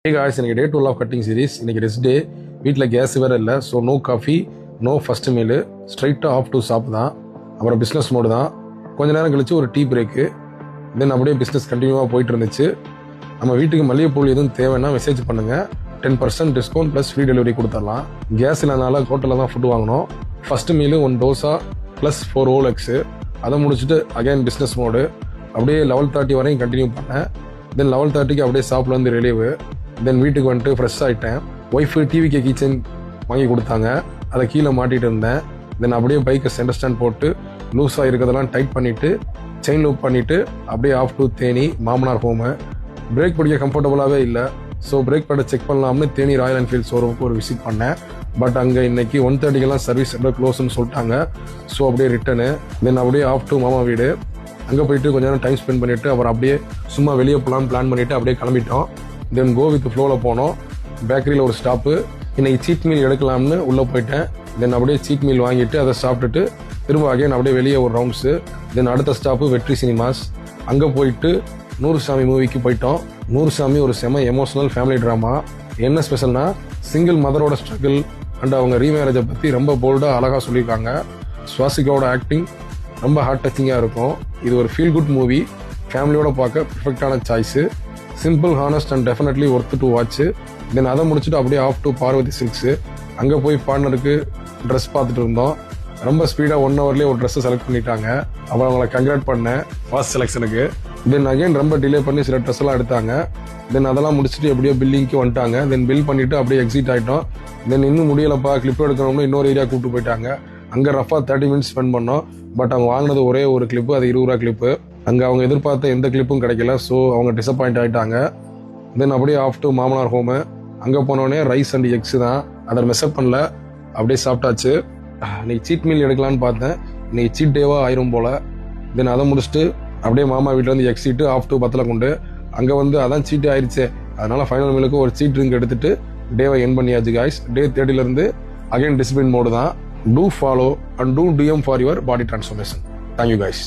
Hey guys, இன்னைக்கு day 12 of cutting series. இன்னைக்கு rest day. வீட்டில் கேஸ் வேறு இல்லை. So no coffee, no first meal, ஸ்ட்ரைட்டாக ஆஃப் டு ஷாப் தான். அப்புறம் பிஸ்னஸ் மோடு தான். கொஞ்ச நேரம் கழிச்சு ஒரு டீ பிரேக்கு. தென் அப்படியே பிஸ்னஸ் கண்டினியூவாக போயிட்டு இருந்துச்சு. நம்ம வீட்டுக்கு மல்லிகைப்பூ எதுவும் தேவைன்னா மெசேஜ் பண்ணுங்கள். 10% டிஸ்கவுண்ட் ப்ளஸ் ஃப்ரீ டெலிவரி கொடுத்துடலாம். கேஸ் இல்லைனால ஹோட்டலில் தான் ஃபுட்டு வாங்கினோம். First meal 1 dosa plus 4 roll eggs. அதை முடிச்சுட்டு அகைன் பிஸ்னஸ் மோடு. அப்படியே 11:30 வரையும் கண்டினியூ பண்ணேன். தென் 11:30க்கு அப்படியே ஷாப்லேருந்து ரிலீவு. தென் வீட்டுக்கு வந்துட்டு ஃப்ரெஷ் ஆகிட்டேன். ஒய்ஃபு டிவிக்கு கிச்சன் வாங்கி கொடுத்தாங்க. அதை கீழே மாட்டிகிட்டு இருந்தேன். தென் அப்படியே பைக்கை சென்டர் ஸ்டாண்ட் போட்டு லூஸாக இருக்கிறதெல்லாம் டைட் பண்ணிவிட்டு செயின் லூப் பண்ணிவிட்டு அப்படியே ஆஃப் டு தேனி மாமனார் ஹோமு. பிரேக் பிடிக்க கம்ஃபர்டபுளாகவே இல்லை. ஸோ பிரேக் பேடை செக் பண்ணலாம்னு தேனி ராயல் என்ஃபீல்ட் ஷோரூமுக்கு ஒரு விசிட் பண்ணேன். பட் அங்கே இன்னைக்கு 1:30க்கெல்லாம் சர்வீஸ் சென்டர் க்ளோஸ்ன்னு சொல்லிட்டாங்க. ஸோ அப்படியே ரிட்டனு. தென் அப்படியே ஆஃப் டு மாமா வீடு. அங்கே போயிட்டு கொஞ்ச நேரம் டைம் ஸ்பெண்ட் பண்ணிவிட்டு அப்புறம் அப்படியே சும்மா வெளியே போகலான்னு பிளான் பண்ணிவிட்டு அப்படியே கிளம்பிட்டோம். தென் கோ வித் ஃப்ளோவில் போனோம். பேக்கரியில் ஒரு ஸ்டாப்பு. இன்னைக்கு சீட் மீல் எடுக்கலாம்னு உள்ளே போயிட்டேன். தென் அப்படியே சீட் மீல் வாங்கிட்டு அதை சாப்பிட்டுட்டு திரும்ப அகைன் அப்படியே வெளியே ஒரு ரவுண்ட்ஸு. தென் அடுத்த ஸ்டாப்பு வெற்றி சினிமாஸ். அங்கே போயிட்டு நூறுசாமி மூவிக்கு போயிட்டோம். நூறுசாமி ஒரு செம எமோஷனல் ஃபேமிலி ட்ராமா. என்ன ஸ்பெஷல்னா சிங்கிள் மதரோட ஸ்ட்ரகிள் அண்ட் அவங்க ரீமேரேஜை பற்றி ரொம்ப போல்டாக அழகாக சொல்லியிருக்காங்க. சுவாசிகாவோட ஆக்டிங் ரொம்ப ஹார்ட் டச்சிங்காக இருக்கும். இது ஒரு ஃபீல் குட் மூவி. ஃபேமிலியோட பார்க்க பர்ஃபெக்டான choice. Simple, honest and definitely worth to watch. Then அதை முடிச்சுட்டு அப்படியே ஆஃப் டு பார்வதி சில்க்ஸு. அங்கே போய் பார்ட்னருக்கு ட்ரெஸ் பார்த்துட்டு இருந்தோம். ரொம்ப ஸ்பீடாக 1 ஹவர்லேயே ஒரு ட்ரெஸ்ஸை செலக்ட் பண்ணிட்டாங்க. அப்புறம் அவங்களை கங்க்ராட் பண்ணேன் ஃபர்ஸ்ட் செலெக்ஷனுக்கு. தென் அகைன் ரொம்ப டிலே பண்ணி சில ட்ரெஸ் எல்லாம் எடுத்தாங்க. தென் அதெல்லாம் முடிச்சுட்டு எப்படியோ பில்லிங்க்கு வந்துட்டாங்க. தென் பில் பண்ணிவிட்டு அப்படியே எக்ஸிட் ஆகிட்டோம். தென் இன்னும் முடியலப்பா, கிளிப் எடுக்கணும்னு இன்னொரு ஏரியா கூப்பிட்டு போயிட்டாங்க. அங்கே ரஃபாக 30 மினிட்ஸ் ஸ்பெண்ட் பண்ணோம். பட் அவங்க வாங்கினது ஒரே ஒரு கிளிப்பு, அது 20 ரூபா கிளிப்பு. அங்கே அவங்க எதிர்பார்த்த எந்த கிளிப்பும் கிடைக்கல. ஸோ அவங்க டிசப்பாயிண்ட் ஆகிட்டாங்க. தென் அப்படியே ஆஃப் டு மாமனார் ஹோமு. அங்கே போனோடனே ரைஸ் அண்ட் எக்ஸு தான். அதை மெஸ்அப் பண்ணல, அப்படியே சாப்பிட்டாச்சு. இன்னைக்கு சீட் மீல் எடுக்கலான்னு பார்த்தேன். இன்னைக்கு சீட் டேவாக ஆயிரும் போல். தென் அதை முடிச்சுட்டு அப்படியே மாமா வீட்டிலேருந்து எக்ஸிட்டு ஆஃப் டு பத்தலை கொண்டு அங்கே வந்து அதான் சீட்டு ஆயிடுச்சு. அதனால ஃபைனல் மீலுக்கு ஒரு சீட் ட்ரிங்க் எடுத்துட்டு டேவை என் பண்ணியாச்சு காய்ஸ். டே 30லேருந்து அகைன் டிசிப்ளின் மோடு தான். Do follow and do DM for your body transformation. Thank you guys.